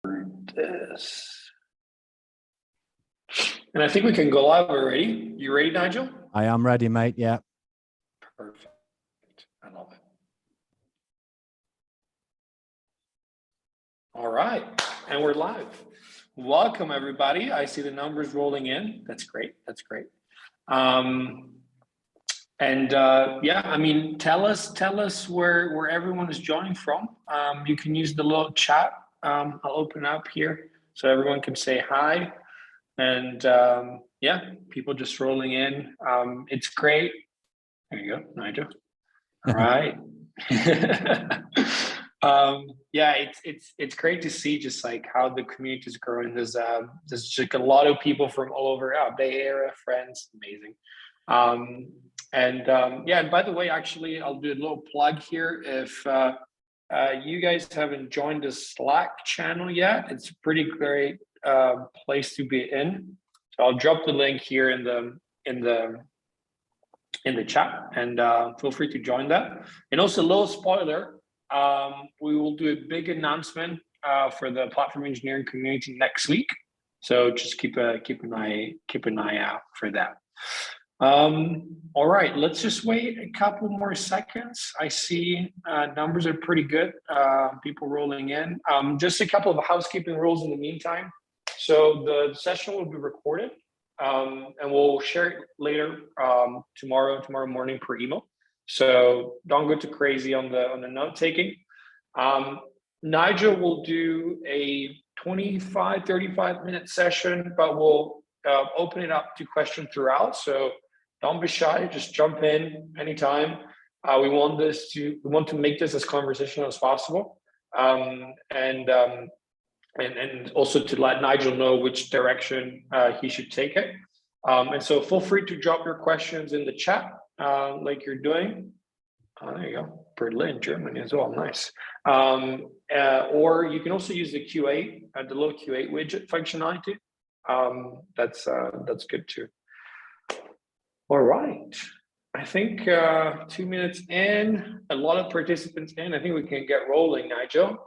this. And I think we can go live already. You ready, Nigel? I am ready, mate. Yeah. Perfect. I love it. All right. And we're live. Welcome, everybody. I see the numbers rolling in. That's great. That's great. Yeah, I mean, tell us where everyone is joining from. You can use the little chat. I'll open up here so everyone can say hi. And yeah, people just rolling in. It's great. There you go, Nigel. All right. Yeah, it's great to see just like how the community is growing. There's just like a lot of people from all over Bay Area, friends, amazing. Yeah, and by the way, actually, I'll do a little plug here. If you guys haven't joined the Slack channel yet, it's a pretty great place to be in. So I'll drop the link here in the chat, and feel free to join that. And also, a little spoiler, we will do a big announcement for the platform engineering community next week. So just keep an eye out for that. All right, let's just wait a couple more seconds. I see numbers are pretty good. People rolling in. Just a couple of housekeeping rules in the meantime. So the session will be recorded, and we'll share it later tomorrow morning per email. So don't go too crazy on the note taking. Nigel will do a 35 minute session, but we'll open it up to questions throughout. So don't be shy, just jump in anytime. We want to make this as conversational as possible, and also to let Nigel know which direction he should take it. And so feel free to drop your questions in the chat, like you're doing. There you go, Berlin, Germany as well, nice. Or you can also use the QA, the little QA widget functionality. That's good too. All right, I think 2 minutes in, a lot of participants in. I think we can get rolling, Nigel.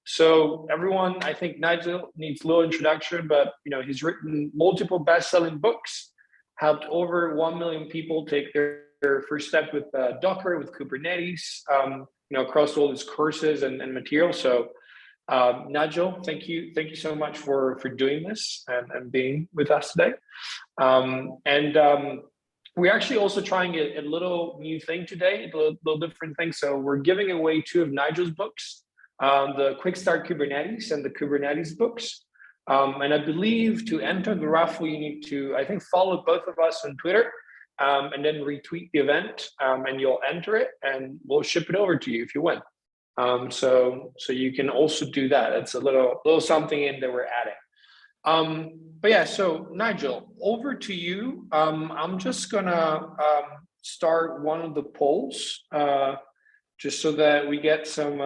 So everyone, I think Nigel needs a little introduction, but he's written multiple best-selling books, helped over 1 million people take their first step with Docker, with Kubernetes, across all his courses and materials. So Nigel, thank you so much for doing this and being with us today. We're actually also trying a little new thing today, a little different thing. So we're giving away 2 of Nigel's books, the Quick Start Kubernetes and the Kubernetes books. And I believe to enter the raffle, you need to, I think, follow both of us on Twitter, and then retweet the event, and you'll enter it, and we'll ship it over to you if you win. So you can also do that. It's a little something in that we're adding. But yeah, so Nigel, over to you. I'm just gonna start one of the polls, just so that we get some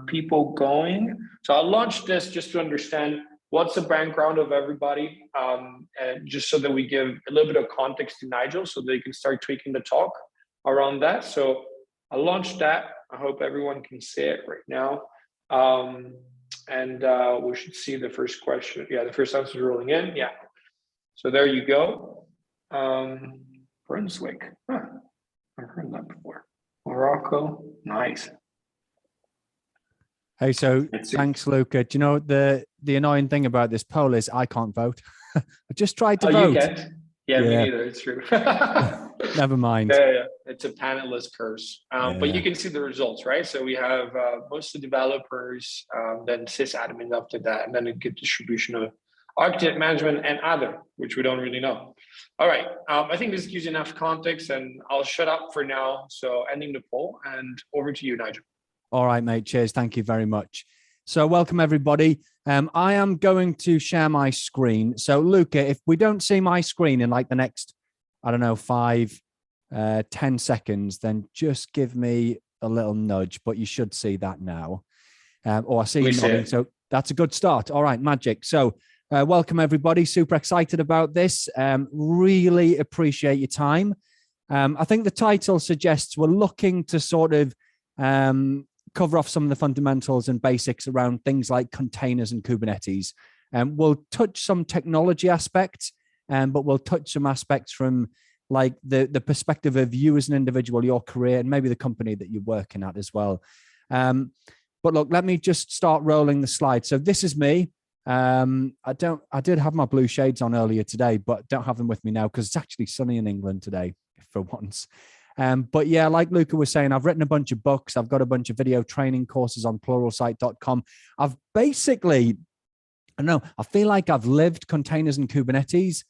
people going. So I'll launch this just to understand what's the background of everybody, and just so that we give a little bit of context to Nigel, so they can start tweaking the talk around that. So I'll launch that. I hope everyone can see it right now. And we should see the first question. Yeah, the first answer is rolling in. Yeah. So there you go. Brunswick. Huh. I've heard that before. Morocco. Nice. Hey, so thanks, Luca. Do you know the annoying thing about this poll is I can't vote. I just tried to vote. You can't? Yeah, me neither. It's true. Never mind. Yeah. It's a panelist curse. But you can see the results, right? So we have most of the developers, then sysadmin after that, and then a good distribution of architect management and other, which we don't really know. All right. I think this gives enough context, and I'll shut up for now. So ending the poll, and over to you, Nigel. All right, mate. Cheers. Thank you very much. So welcome, everybody. I am going to share my screen. So, Luca, if we don't see my screen in like the next, 10 seconds, then just give me a little nudge, but you should see that now. I see you nodding. So that's a good start. All right, magic. So welcome, everybody. Super excited about this. Really appreciate your time. I think the title suggests we're looking to sort of cover off some of the fundamentals and basics around things like containers and Kubernetes. We'll touch some technology aspects, but we'll touch some aspects from like the perspective of you as an individual, your career, and maybe the company that you're working at as well. But look, let me just start rolling the slide. So this is me. I did have my blue shades on earlier today, but don't have them with me now because it's actually sunny in England today for once. But yeah, like Luca was saying, I've written a bunch of books. I've got a bunch of video training courses on pluralsight.com. I've basically, I don't know, I feel like I've lived containers and Kubernetes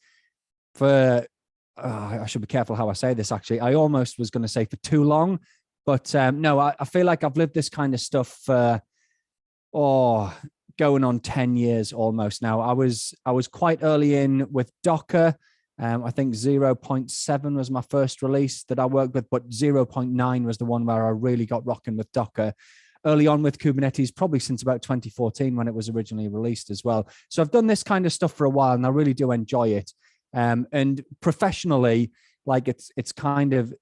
for, I should be careful how I say this actually. I almost was going to say for too long, but no, I feel like I've lived this kind of stuff for, going on 10 years almost now. I was quite early in with Docker. I think 0.7 was my first release that I worked with, but 0.9 was the one where I really got rocking with Docker. Early on with Kubernetes, probably since about 2014 when it was originally released as well. So I've done this kind of stuff for a while and I really do enjoy it. And professionally, like it's kind of,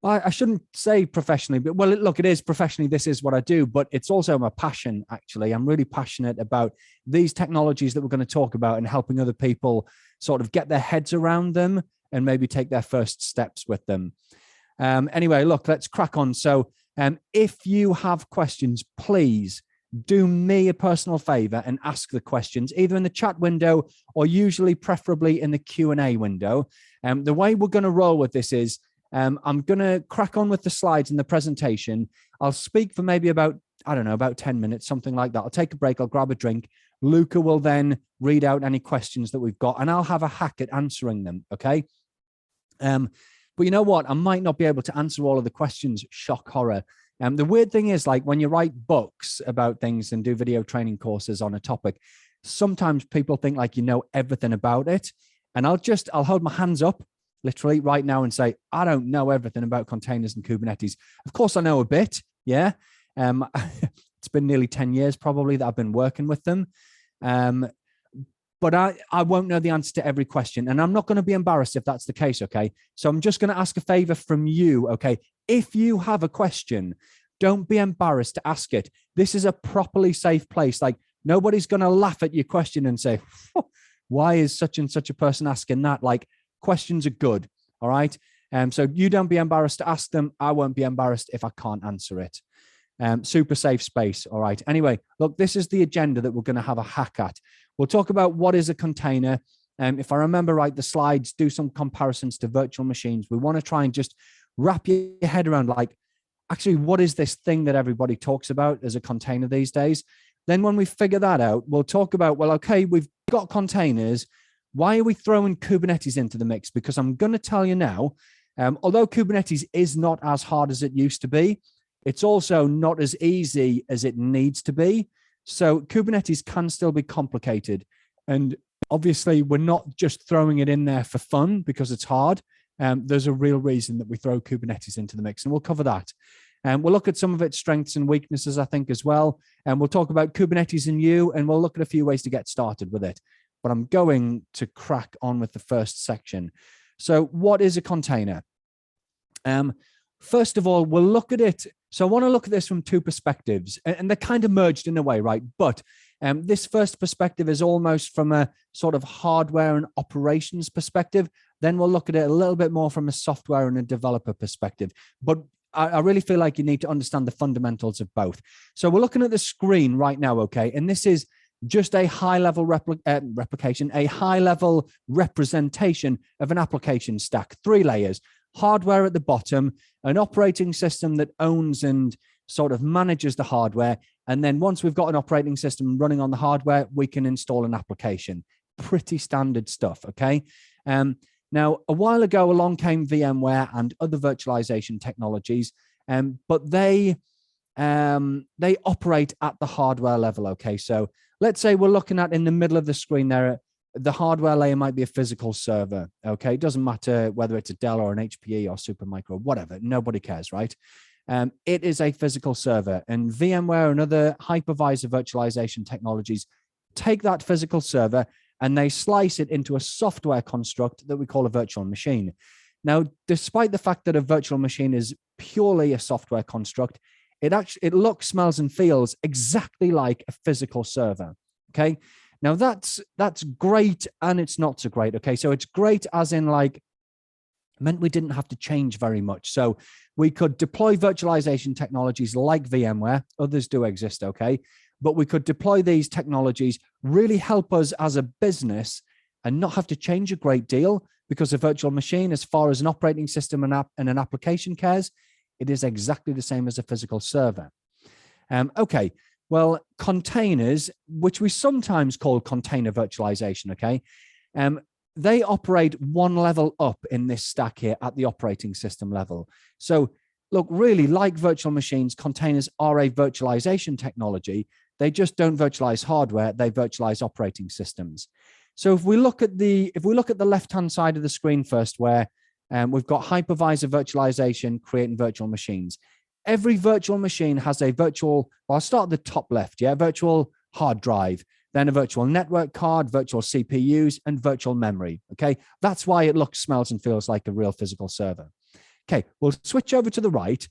I shouldn't say professionally, but well, look, it is professionally. This is what I do, but it's also my passion, actually. I'm really passionate about these technologies that we're going to talk about and helping other people sort of get their heads around them and maybe take their first steps with them. Anyway, look, let's crack on. So if you have questions, please do me a personal favor and ask the questions either in the chat window or usually preferably in the Q&A window. The way we're going to roll with this is I'm going to crack on with the slides and the presentation. I'll speak for maybe about 10 minutes, something like that. I'll take a break. I'll grab a drink. Luca will then read out any questions that we've got and I'll have a hack at answering them. Okay. But you know what? I might not be able to answer all of the questions. Shock horror. The weird thing is, like, when you write books about things and do video training courses on a topic, sometimes people think like you know everything about it. And I'll hold my hands up literally right now and say, I don't know everything about containers and Kubernetes. Of course, I know a bit. Yeah. It's been nearly 10 years probably that I've been working with them. But I won't know the answer to every question. And I'm not going to be embarrassed if that's the case, okay? So I'm just going to ask a favor from you, okay? If you have a question, don't be embarrassed to ask it. This is a properly safe place. Like, nobody's going to laugh at your question and say, why is such and such a person asking that? Like, questions are good, all right? So you don't be embarrassed to ask them. I won't be embarrassed if I can't answer it. Super safe space, all right? Anyway, look, this is the agenda that we're going to have a hack at. We'll talk about what is a container. If I remember right, the slides do some comparisons to virtual machines. We want to try and just wrap your head around, like, actually, what is this thing that everybody talks about as a container these days? Then when we figure that out, we'll talk about, well, okay, we've got containers. Why are we throwing Kubernetes into the mix? Because I'm going to tell you now, although Kubernetes is not as hard as it used to be, it's also not as easy as it needs to be. So Kubernetes can still be complicated. And obviously, we're not just throwing it in there for fun because it's hard. There's a real reason that we throw Kubernetes into the mix, and we'll cover that. We'll look at some of its strengths and weaknesses, I think, as well. And we'll talk about Kubernetes and you, and we'll look at a few ways to get started with it. But I'm going to crack on with the first section. So what is a container? First of all, we'll look at it. So I want to look at this from two perspectives, and they're kind of merged in a way, right? But this first perspective is almost from a sort of hardware and operations perspective. Then we'll look at it a little bit more from a software and a developer perspective. But I really feel like you need to understand the fundamentals of both. So we're looking at the screen right now, okay? And this is just a high-level replication, a high-level representation of an application stack, 3 layers. Hardware at the bottom, an operating system that owns and sort of manages the hardware. And then once we've got an operating system running on the hardware, we can install an application. Pretty standard stuff, okay? Now, a while ago, along came VMware and other virtualization technologies, but they operate at the hardware level, okay? So let's say we're looking at in the middle of the screen there, the hardware layer might be a physical server, okay? It doesn't matter whether it's a Dell or an HPE or Supermicro, whatever. Nobody cares, right? It is a physical server, and VMware and other hypervisor virtualization technologies take that physical server and they slice it into a software construct that we call a virtual machine. Now, despite the fact that a virtual machine is purely a software construct, it looks, smells, and feels exactly like a physical server. Okay. Now that's great, and it's not so great. Okay. So it's great as in like, meant we didn't have to change very much. So we could deploy virtualization technologies like VMware. Others do exist, okay? But we could deploy these technologies, really help us as a business and not have to change a great deal, because a virtual machine, as far as an operating system and an application cares, it is exactly the same as a physical server. Okay, well, containers, which we sometimes call container virtualization, okay? They operate one level up in this stack here at the operating system level. So look, really, like virtual machines, containers are a virtualization technology. They just don't virtualize hardware, they virtualize operating systems. So if we look at the left-hand side of the screen first, where we've got hypervisor virtualization, creating virtual machines. Every virtual machine has a virtual, well, I'll start at the top left, yeah, virtual hard drive, then a virtual network card, virtual CPUs, and virtual memory, okay? That's why it looks, smells, and feels like a real physical server. Okay, we'll switch over to the right.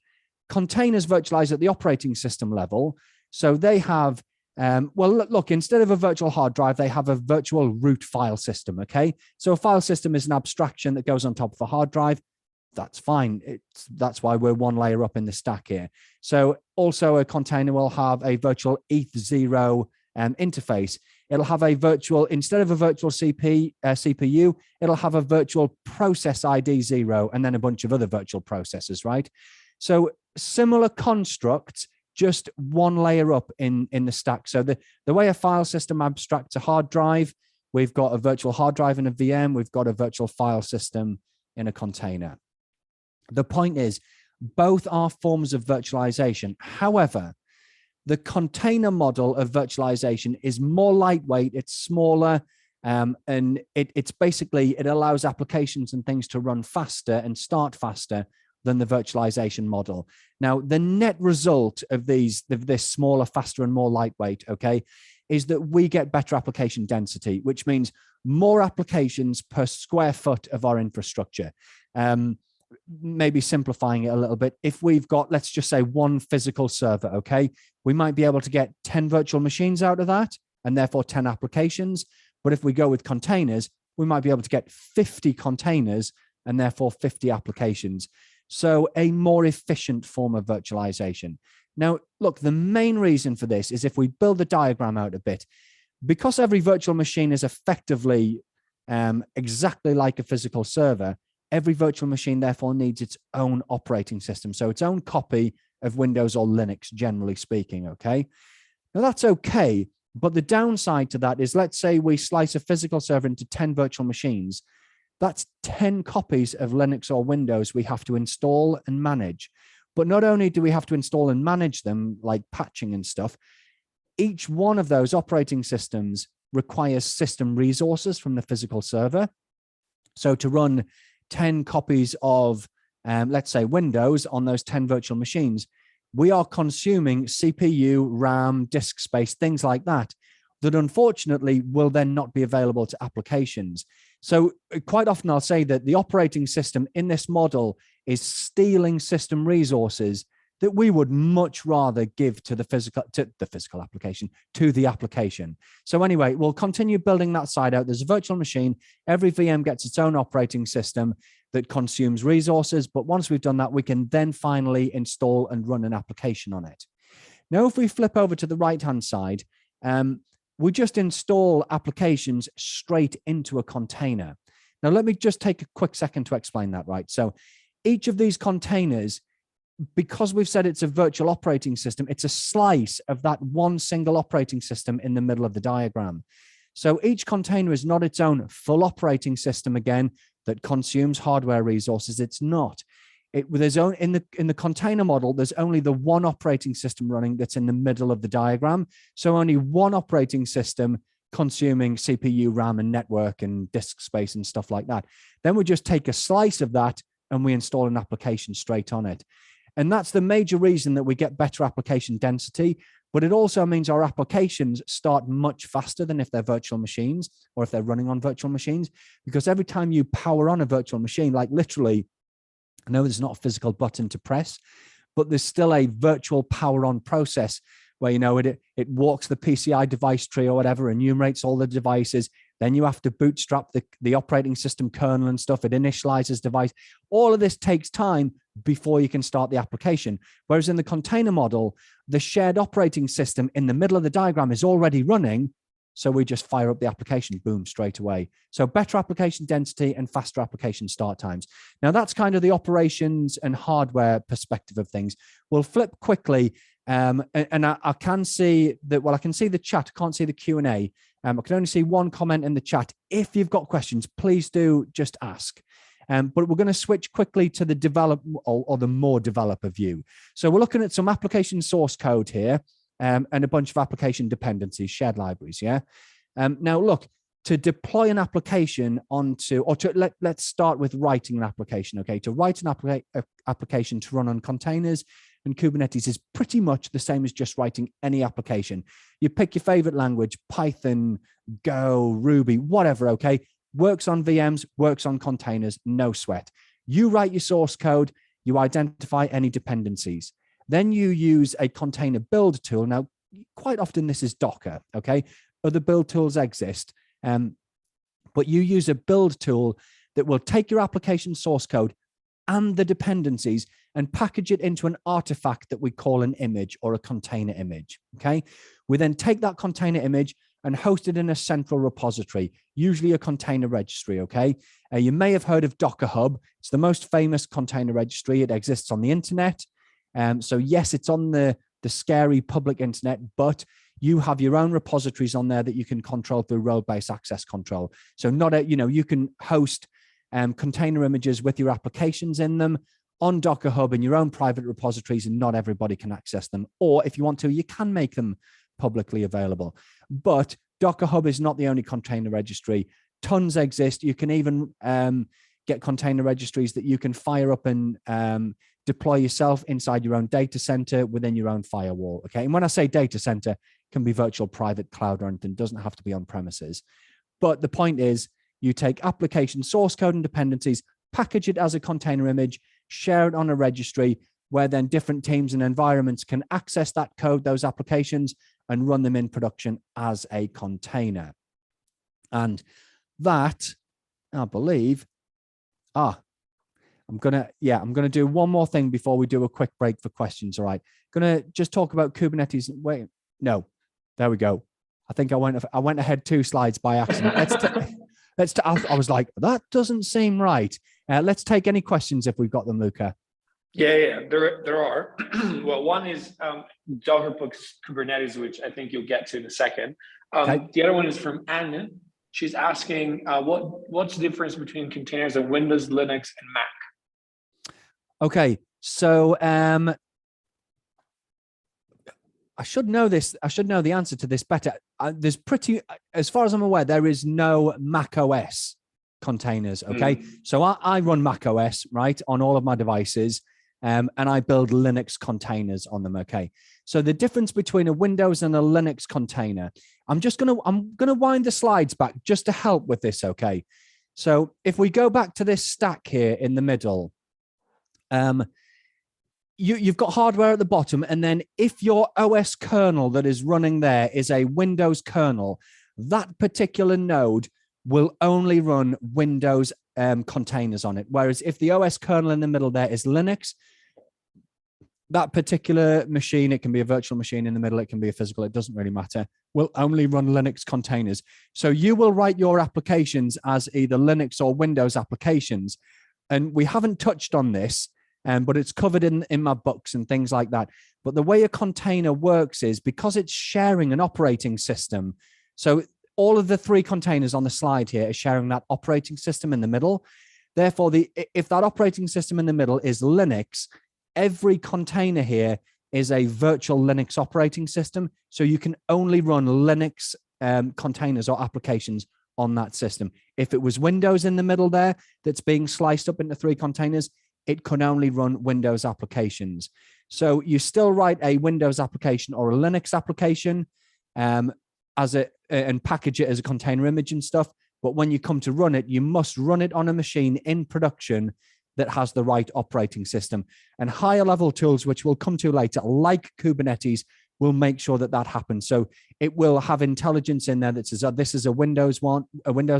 Containers virtualize at the operating system level. So they have, well, look, instead of a virtual hard drive, they have a virtual root file system, okay? So a file system is an abstraction that goes on top of a hard drive. That's fine. That's why we're one layer up in the stack here. So also a container will have a virtual ETH0 interface. It'll have a virtual, instead of a virtual CPU, it'll have a virtual process ID 0, and then a bunch of other virtual processors, right? So similar constructs, just one layer up in the stack. So the way a file system abstracts a hard drive, we've got a virtual hard drive in a VM, we've got a virtual file system in a container. The point is, both are forms of virtualization. However, the container model of virtualization is more lightweight, it's smaller, and it's basically, it allows applications and things to run faster and start faster than the virtualization model. Now, the net result of this smaller, faster, and more lightweight, okay, is that we get better application density, which means more applications per square foot of our infrastructure. Maybe simplifying it a little bit, if we've got, let's just say, one physical server, okay, we might be able to get 10 virtual machines out of that, and therefore 10 applications. But if we go with containers, we might be able to get 50 containers and therefore 50 applications. So a more efficient form of virtualization. Now, look, the main reason for this is, if we build the diagram out a bit, because every virtual machine is effectively exactly like a physical server, every virtual machine therefore needs its own operating system, so its own copy of Windows or Linux, generally speaking, okay? Now that's okay, but the downside to that is, let's say we slice a physical server into 10 virtual machines. That's 10 copies of Linux or Windows we have to install and manage. But not only do we have to install and manage them, like patching and stuff, each one of those operating systems requires system resources from the physical server. So to run 10 copies of, let's say, Windows on those 10 virtual machines, we are consuming CPU, RAM, disk space, things like that, that unfortunately will then not be available to applications. So quite often I'll say that the operating system in this model is stealing system resources that we would much rather give to the physical application, to the application. So anyway, we'll continue building that side out. There's a virtual machine. Every VM gets its own operating system that consumes resources. But once we've done that, we can then finally install and run an application on it. Now, if we flip over to the right-hand side, we just install applications straight into a container. Now, let me just take a quick second to explain that, right? So each of these containers, because we've said it's a virtual operating system, it's a slice of that one single operating system in the middle of the diagram. So each container is not its own full operating system, again, that consumes hardware resources. It's not. In the container model, there's only the one operating system running that's in the middle of the diagram. So only one operating system consuming CPU, RAM, and network and disk space and stuff like that. Then we just take a slice of that and we install an application straight on it. And that's the major reason that we get better application density. But it also means our applications start much faster than if they're virtual machines or if they're running on virtual machines. Because every time you power on a virtual machine, like literally, I know there's not a physical button to press, but there's still a virtual power on process where, it walks the PCI device tree or whatever, enumerates all the devices. Then you have to bootstrap the operating system kernel and stuff. It initializes device. All of this takes time before you can start the application. Whereas in the container model, the shared operating system in the middle of the diagram is already running. So we just fire up the application, boom, straight away. So better application density and faster application start times. Now that's kind of the operations and hardware perspective of things. We'll flip quickly. And I can see that, I can see the chat. I can't see the Q&A. I can only see one comment in the chat. If you've got questions, please do just ask. But we're going to switch quickly to the develop or the more developer view. So we're looking at some application source code here and a bunch of application dependencies, shared libraries. Yeah. Now look, to deploy an application onto, or to let's start with writing an application. Okay. To write an application to run on containers and Kubernetes is pretty much the same as just writing any application. You pick your favorite language, Python, Go, Ruby, whatever, okay? Works on VMs, works on containers, no sweat. You write your source code, you identify any dependencies. Then you use a container build tool. Now, quite often this is Docker, okay? Other build tools exist, but you use a build tool that will take your application source code and the dependencies and package it into an artifact that we call an image or a container image, okay? We then take that container image and host it in a central repository, usually a container registry, okay? You may have heard of Docker Hub. It's the most famous container registry. It exists on the internet. So yes, it's on the scary public internet, but you have your own repositories on there that you can control through role-based access control. So you can host container images with your applications in them on Docker Hub in your own private repositories, and not everybody can access them. Or if you want to, you can make them publicly available. But Docker Hub is not the only container registry. Tons exist. You can even get container registries that you can fire up and deploy yourself inside your own data center within your own firewall. Okay. And when I say data center, it can be virtual private cloud or anything. It doesn't have to be on premises. But the point is, you take application source code and dependencies, package it as a container image, share it on a registry where then different teams and environments can access that code, those applications, and run them in production as a container. And that, I believe, I'm gonna do one more thing before we do a quick break for questions. All right, gonna just talk about Kubernetes. Wait, no, there we go. I think I went ahead 2 slides by accident. I was like, that doesn't seem right. Let's take any questions if we've got them, Luca. Yeah, there are. Well, one is Docker plus Kubernetes, which I think you'll get to in a second. Okay. The other one is from Anne. She's asking, what's the difference between containers on Windows, Linux, and Mac? Okay, so I should know this. I should know the answer to this better. As far as I'm aware, there is no Mac OS containers. Okay, so I run Mac OS right on all of my devices, and I build Linux containers on them. Okay, so the difference between a Windows and a Linux container. I'm gonna wind the slides back just to help with this. Okay, so if we go back to this stack here in the middle, you've got hardware at the bottom, and then if your OS kernel that is running there is a Windows kernel, that particular node will only run Windows containers on it. Whereas if the OS kernel in the middle there is Linux, that particular machine, it can be a virtual machine in the middle, it can be a physical, it doesn't really matter, will only run Linux containers. So you will write your applications as either Linux or Windows applications. And we haven't touched on this, but it's covered in my books and things like that. But the way a container works is because it's sharing an operating system. So all of the 3 containers on the slide here are sharing that operating system in the middle. Therefore, if that operating system in the middle is Linux, every container here is a virtual Linux operating system. So you can only run Linux containers or applications on that system. If it was Windows in the middle there that's being sliced up into 3 containers, it could only run Windows applications. So you still write a Windows application or a Linux application and package it as a container image and stuff. But when you come to run it, you must run it on a machine in production that has the right operating system. And higher level tools, which we'll come to later, like Kubernetes, will make sure that that happens. So it will have intelligence in there that says, oh, this is a Windows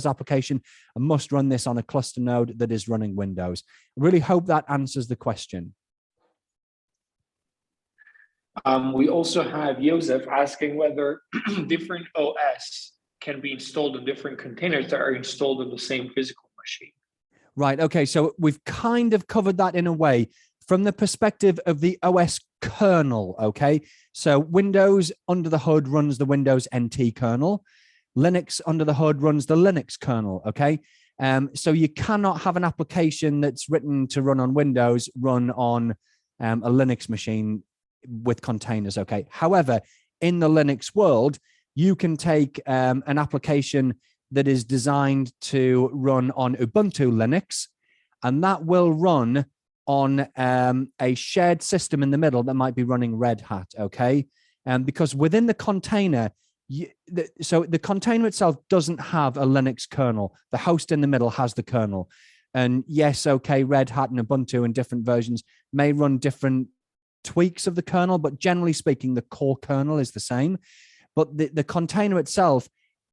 application. I must run this on a cluster node that is running Windows. I really hope that answers the question. We also have Joseph asking whether different OS can be installed in different containers that are installed in the same physical machine. Right. Okay. So we've kind of covered that in a way from the perspective of the OS kernel. Okay. So Windows under the hood runs the Windows NT kernel. Linux under the hood runs the Linux kernel. Okay. So you cannot have an application that's written to run on Windows run on a Linux machine with containers. Okay. However, in the Linux world, you can take an application that is designed to run on Ubuntu Linux, and that will run on a shared system in the middle that might be running Red Hat, okay? Because within the container, so the container itself doesn't have a Linux kernel. The host in the middle has the kernel. And yes, okay, Red Hat and Ubuntu in different versions may run different tweaks of the kernel, but generally speaking, the core kernel is the same. But the container itself,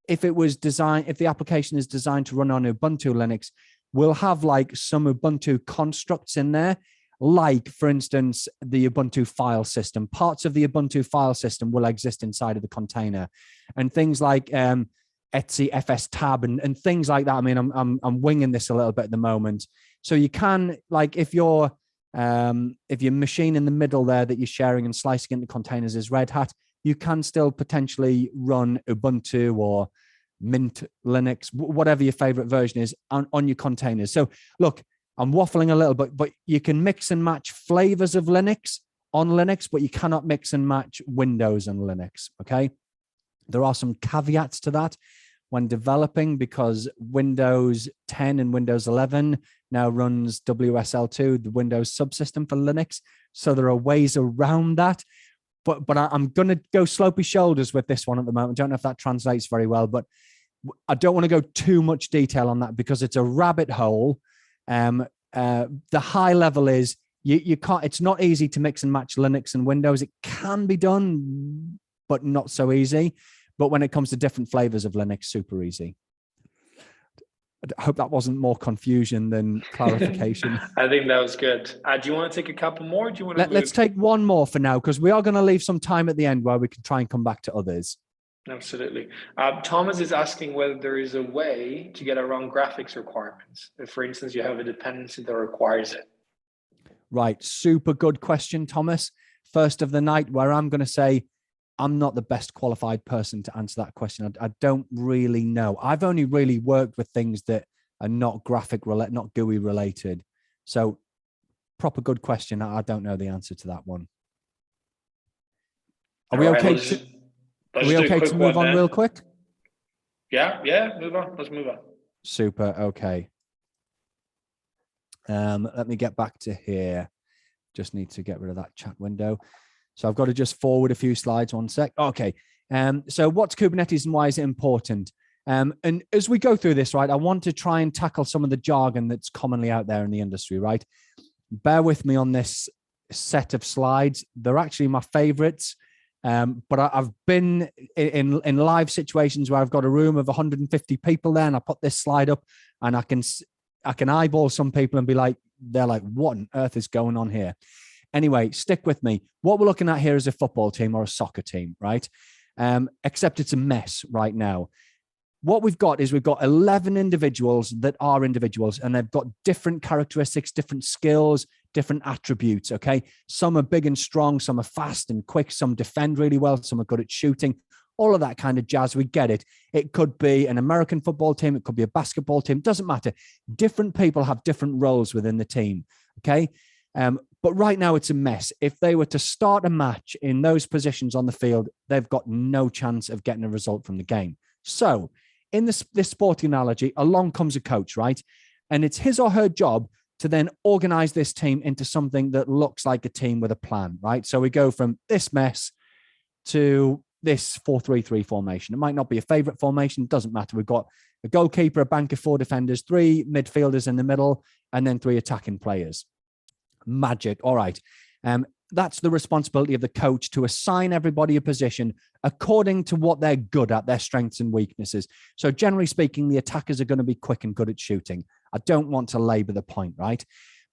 if the application is designed to run on Ubuntu Linux, will have like some Ubuntu constructs in there, like, for instance, the Ubuntu file system. Parts of the Ubuntu file system will exist inside of the container, and things like etc fstab and things like that. I mean, I'm winging this a little bit at the moment. So you can, like, if your machine in the middle there that you're sharing and slicing into containers is Red Hat, you can still potentially run Ubuntu or Mint Linux, whatever your favorite version is, on your containers. So look, I'm waffling a little bit, but you can mix and match flavors of Linux on Linux, but you cannot mix and match Windows and Linux, okay? There are some caveats to that when developing, because Windows 10 and Windows 11 now runs WSL2, the Windows subsystem for Linux. So there are ways around that. But I'm going to go slopey shoulders with this one at the moment. I don't know if that translates very well, but I don't want to go too much detail on that because it's a rabbit hole. The high level is you can't. It's not easy to mix and match Linux and Windows. It can be done, but not so easy. But when it comes to different flavors of Linux, super easy. I hope that wasn't more confusion than clarification. I think that was good. Do you want to take a couple more? Do you want to Let's take one more for now, because we are going to leave some time at the end where we can try and come back to others. Absolutely. Thomas is asking whether there is a way to get around graphics requirements. If, for instance, you have a dependency that requires it. Right. Super good question, Thomas. First of the night, where I'm going to say I'm not the best qualified person to answer that question. I don't really know. I've only really worked with things that are not not GUI related. So proper good question. I don't know the answer to that one. Are we okay to move on real quick? Yeah, move on. Let's move on. Super. Okay. Let me get back to here. Just need to get rid of that chat window. So I've got to just forward a few slides, 1 sec. Okay. So what's Kubernetes and why is it important? And as we go through this, right, I want to try and tackle some of the jargon that's commonly out there in the industry, right? Bear with me on this set of slides. They're actually my favorites. But I've been in live situations where I've got a room of 150 people there, and I put this slide up, and I can eyeball some people and be like, they're like, what on earth is going on here? Anyway, stick with me. What we're looking at here is a football team or a soccer team, right? Except it's a mess right now. What we've got 11 individuals that are individuals, and they've got different characteristics, different skills, different attributes, okay? Some are big and strong, some are fast and quick, some defend really well, some are good at shooting, all of that kind of jazz. We get it. It could be an American football team, it could be a basketball team, doesn't matter. Different people have different roles within the team, okay? But right now it's a mess. If they were to start a match in those positions on the field, they've got no chance of getting a result from the game. So in this sporting analogy, along comes a coach, right? And it's his or her job to then organize this team into something that looks like a team with a plan, right? So we go from this mess to this 4-3-3 formation. It might not be a favorite formation. It doesn't matter. We've got a goalkeeper, a bank of 4 defenders, 3 midfielders in the middle, and then 3 attacking players. Magic. All right. That's the responsibility of the coach to assign everybody a position according to what they're good at, their strengths and weaknesses. So generally speaking, the attackers are going to be quick and good at shooting. I don't want to labor the point, right?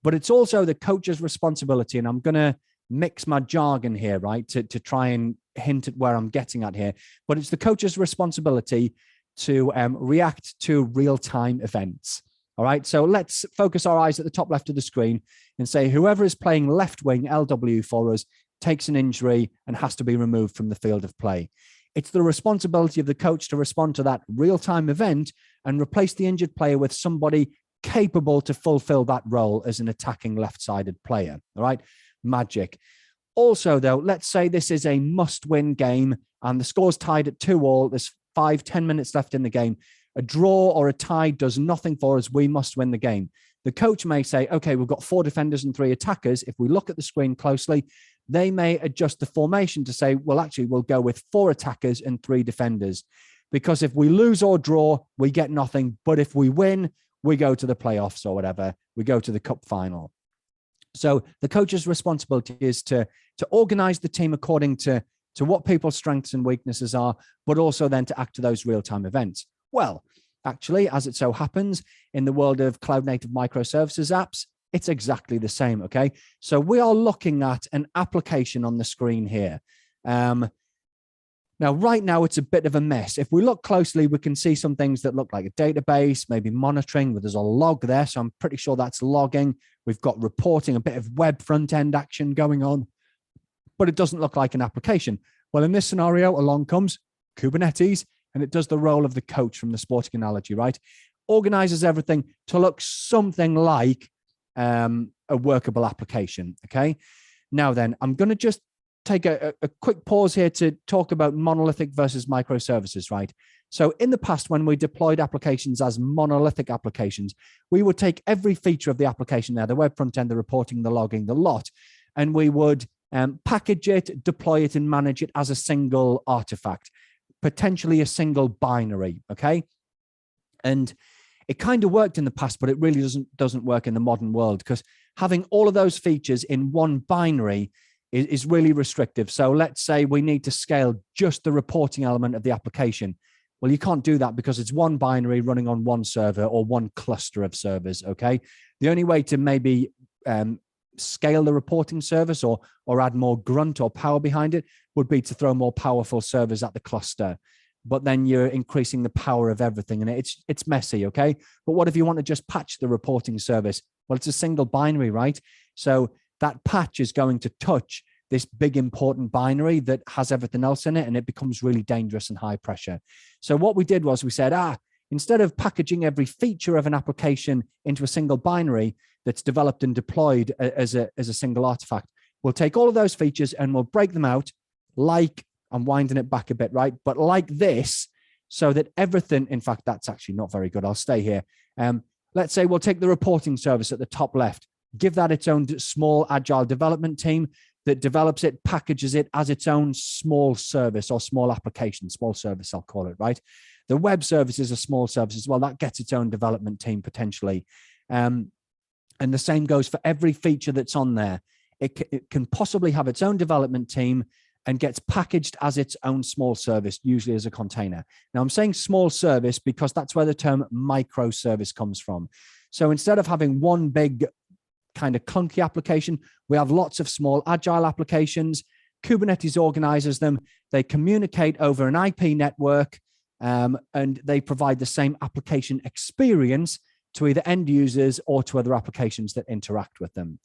But it's also the coach's responsibility, and I'm going to mix my jargon here, right, to try and hint at where I'm getting at here. But it's the coach's responsibility to react to real-time events. All right, so let's focus our eyes at the top left of the screen and say whoever is playing left wing LW for us takes an injury and has to be removed from the field of play. It's the responsibility of the coach to respond to that real-time event and replace the injured player with somebody capable to fulfill that role as an attacking left-sided player. All right, magic. Also, though, let's say this is a must-win game and the score's tied at 2-2. There's 5-10 minutes left in the game. A draw or a tie does nothing for us. We must win the game. The coach may say, okay, we've got 4 defenders and 3 attackers. If we look at the screen closely, they may adjust the formation to say, well, actually, we'll go with 4 attackers and 3 defenders. Because if we lose or draw, we get nothing. But if we win, we go to the playoffs or whatever. We go to the cup final. So the coach's responsibility is to organize the team according to what people's strengths and weaknesses are, but also then to act to those real-time events. Well, actually, as it so happens, in the world of cloud-native microservices apps, it's exactly the same, okay? So we are looking at an application on the screen here. Now, right now, it's a bit of a mess. If we look closely, we can see some things that look like a database, maybe monitoring, but there's a log there, so I'm pretty sure that's logging. We've got reporting, a bit of web front-end action going on, but it doesn't look like an application. Well, in this scenario, along comes Kubernetes, and it does the role of the coach from the sporting analogy, right? Organizes everything to look something like a workable application, okay? Now then, I'm going to just take a quick pause here to talk about monolithic versus microservices, right? So in the past, when we deployed applications as monolithic applications, we would take every feature of the application there, the web front end, the reporting, the logging, the lot, and we would package it, deploy it, and manage it as a single artifact, potentially a single binary, okay? And it kind of worked in the past, but it really doesn't work in the modern world because having all of those features in one binary is really restrictive. So let's say we need to scale just the reporting element of the application. Well, you can't do that because it's one binary running on one server or one cluster of servers, okay? The only way to maybe scale the reporting service or add more grunt or power behind it would be to throw more powerful servers at the cluster. But then you're increasing the power of everything and it's messy, okay? But what if you want to just patch the reporting service? Well, it's a single binary, right? So that patch is going to touch this big important binary that has everything else in it, and it becomes really dangerous and high pressure. So what we did was we said, instead of packaging every feature of an application into a single binary that's developed and deployed as a single artifact, we'll take all of those features and we'll break them out like, I'm winding it back a bit, right? But like this, so that everything, in fact, that's actually not very good. I'll stay here. Let's say we'll take the reporting service at the top left, give that its own small agile development team that develops it, packages it as its own small service or small application, small service, I'll call it, right? The web service is a small service as well. That gets its own development team potentially. And the same goes for every feature that's on there. It can possibly have its own development team and gets packaged as its own small service, usually as a container. Now, I'm saying small service because that's where the term microservice comes from. So instead of having one big kind of clunky application, we have lots of small agile applications. Kubernetes organizes them. They communicate over an IP network, and they provide the same application experience to either end users or to other applications that interact with them.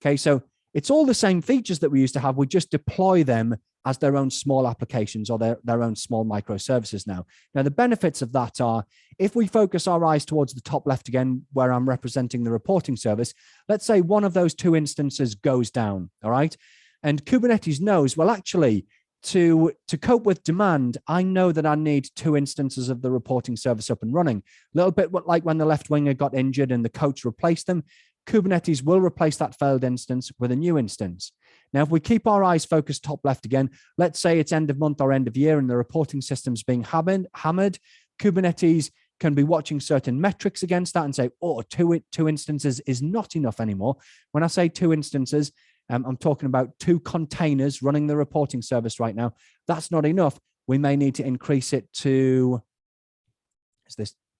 Okay, so it's all the same features that we used to have. We just deploy them as their own small applications or their own small microservices now. Now, the benefits of that are, if we focus our eyes towards the top left again, where I'm representing the reporting service, let's say one of those 2 instances goes down, all right? And Kubernetes knows, well, actually, to cope with demand, I know that I need 2 instances of the reporting service up and running. A little bit like when the left winger got injured and the coach replaced them, Kubernetes will replace that failed instance with a new instance. Now, if we keep our eyes focused top left again, let's say it's end of month or end of year and the reporting system's being hammered. Kubernetes can be watching certain metrics against that and say, oh, two instances is not enough anymore. When I say 2 instances, I'm talking about 2 containers running the reporting service right now. That's not enough. We may need to increase it to,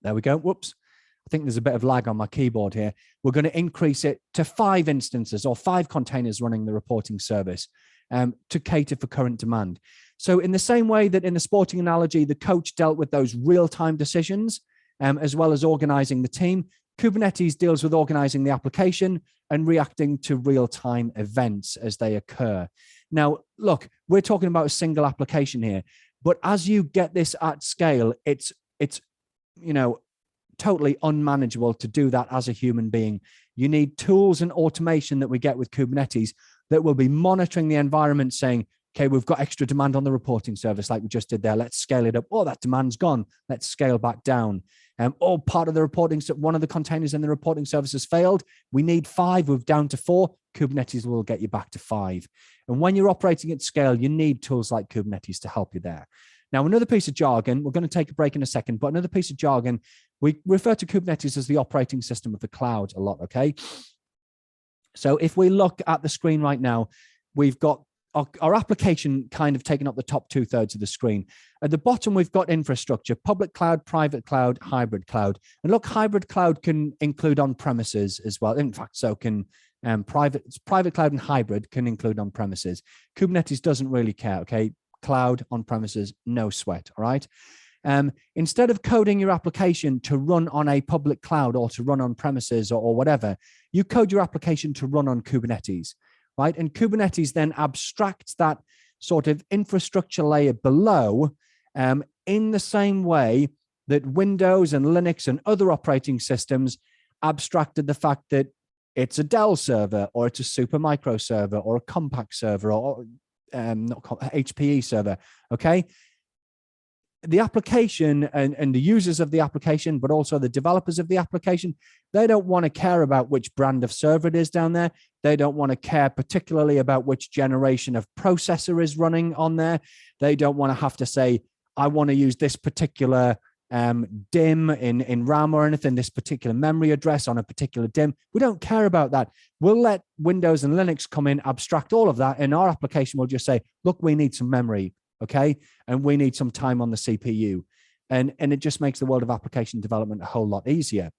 there we go. Whoops. I think there's a bit of lag on my keyboard here. We're going to increase it to 5 instances or 5 containers running the reporting service to cater for current demand. So in the same way that in the sporting analogy, the coach dealt with those real-time decisions, as well as organizing the team, Kubernetes deals with organizing the application and reacting to real-time events as they occur. Now, look, we're talking about a single application here, but as you get this at scale, it's totally unmanageable to do that as a human being. You need tools and automation that we get with Kubernetes that will be monitoring the environment, saying, okay, we've got extra demand on the reporting service like we just did there. Let's scale it up. Oh, that demand's gone. Let's scale back down. Part of the reporting, one of the containers in the reporting service has failed. We need 5. We're down to 4. Kubernetes will get you back to 5. And when you're operating at scale, you need tools like Kubernetes to help you there. Now, another piece of jargon, we're going to take a break in a second, but another piece of jargon, we refer to Kubernetes as the operating system of the cloud a lot, okay? So if we look at the screen right now, we've got our application kind of taking up the top 2/3 of the screen. At the bottom, we've got infrastructure, public cloud, private cloud, hybrid cloud. And look, hybrid cloud can include on-premises as well. In fact, so can private cloud and hybrid can include on-premises. Kubernetes doesn't really care, okay? Cloud, on-premises, no sweat, all right? Instead of coding your application to run on a public cloud or to run on premises or whatever, you code your application to run on Kubernetes, right? And Kubernetes then abstracts that sort of infrastructure layer below in the same way that Windows and Linux and other operating systems abstracted the fact that it's a Dell server or it's a Supermicro server or a Compaq server or HPE server, okay? The application and the users of the application, but also the developers of the application, they don't want to care about which brand of server it is down there. They don't want to care particularly about which generation of processor is running on there. They don't want to have to say, I want to use this particular DIM in RAM or anything, this particular memory address on a particular DIM. We don't care about that. We'll let Windows and Linux come in, abstract all of that, and our application will just say, look, we need some memory, okay? And we need some time on the CPU. And it just makes the world of application development a whole lot easier.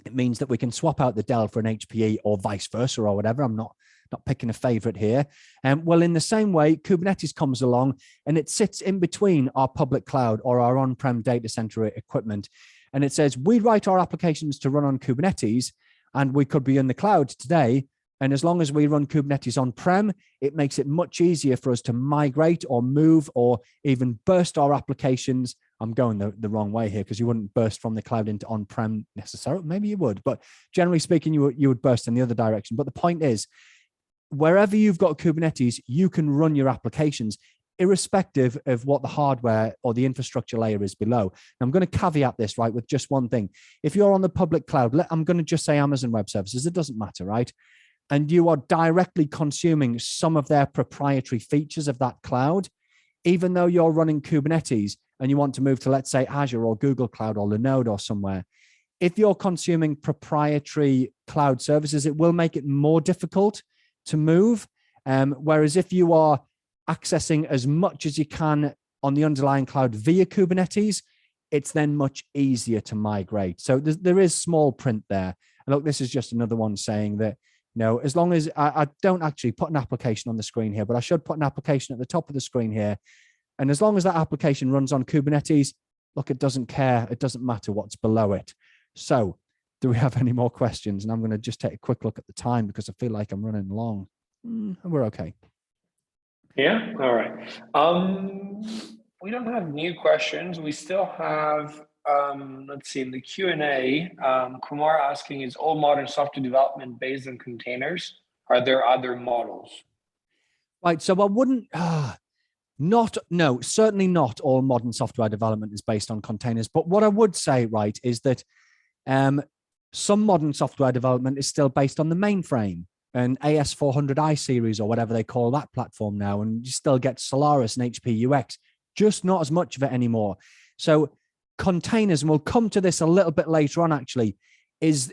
It means that we can swap out the Dell for an HPE or vice versa or whatever. I'm not picking a favorite here. Well, in the same way, Kubernetes comes along and it sits in between our public cloud or our on-prem data center equipment. And it says, we write our applications to run on Kubernetes, and we could be in the cloud today. And as long as we run Kubernetes on-prem, it makes it much easier for us to migrate or move or even burst our applications. I'm going the wrong way here because you wouldn't burst from the cloud into on-prem necessarily. Maybe you would, but generally speaking, you would burst in the other direction. But the point is, wherever you've got Kubernetes, you can run your applications irrespective of what the hardware or the infrastructure layer is below. Now, I'm going to caveat this, right, with just one thing. If you're on the public cloud, I'm going to just say Amazon Web Services. It doesn't matter, right? And you are directly consuming some of their proprietary features of that cloud, even though you're running Kubernetes and you want to move to, let's say, Azure or Google Cloud or Linode or somewhere. If you're consuming proprietary cloud services, it will make it more difficult to move. Whereas if you are accessing as much as you can on the underlying cloud via Kubernetes, it's then much easier to migrate. So there is small print there. And look, this is just another one saying that, as long as I don't actually put an application on the screen here, but I should put an application at the top of the screen here. And as long as that application runs on Kubernetes, look, it doesn't care. It doesn't matter what's below it. So do we have any more questions? And I'm going to just take a quick look at the time because I feel like I'm running long. We're okay. Yeah. All right. We don't have new questions. We still have, let's see, in the Q&A, Kumar asking, is all modern software development based on containers? Are there other models? Right. So I wouldn't, no, certainly not all modern software development is based on containers. But what I would say, right, is that some modern software development is still based on the mainframe. an AS400i series or whatever they call that platform now, and you still get Solaris and HP UX, just not as much of it anymore. So containers, and we'll come to this a little bit later on actually, it's